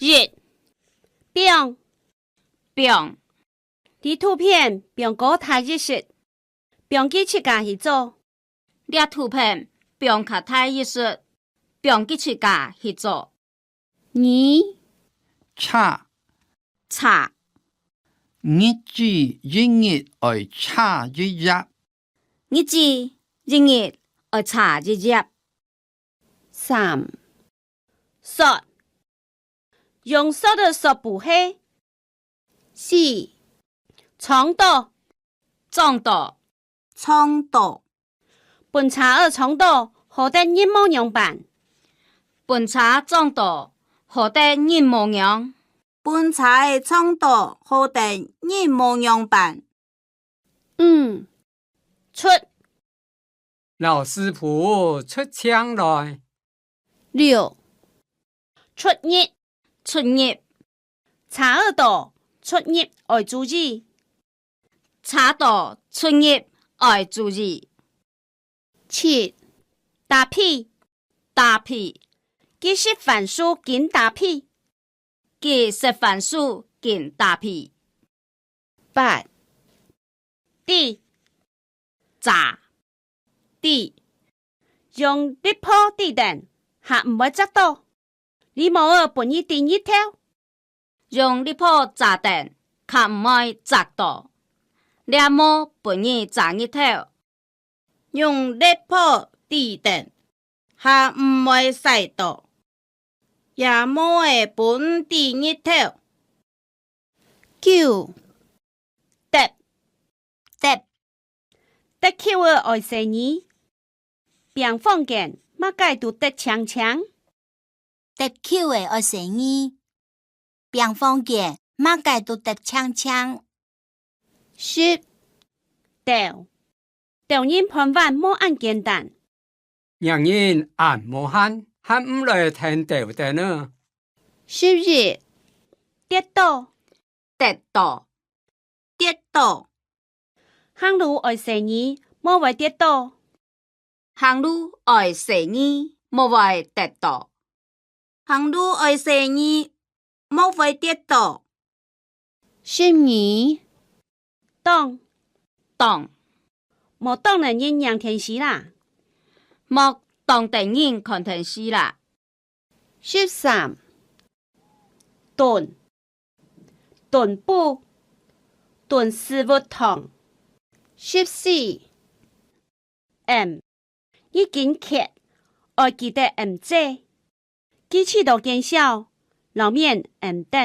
日并并伫图片并高台日式，并记七家去做。列图片并较太艺术，并记七家去做。你查查日子一日爱查一日，日子一日爱查一日。三索用索的索补黑。四长度长度冲度，本茶二长度好得一模样办。本茶长度好得一模样。本茶的冲度好得一模样办。出老师傅出枪来，六出日出入茶二度出入爱注意。查度出入爱注意。七打屁打屁记识反书紧打屁。记食饭书见打屁。八地查地用力破地垫，还唔会砸到。你冇儿本意第一条。用力破砸定，较唔爱砸到。你冇本意砸一头。用力破地垫，还唔会晒到，也冇会本地一头。九得得得口儿爱生意，病房见马介都得强强。得口的爱生意，病房见马介都得强强。十掉掉人判断冇按简单。让人按摩喊，喊唔来听到的呢。11跌倒得到跌倒，行路爱生意，冇会跌倒。行路爱生意，冇会得到。行路爱生意，冇会跌倒。12当当冇当人人仰天时啦。莫当地人看电视啦。13炖炖补炖师傅汤。14已经揭，爱记得这，机器都见效，老面等。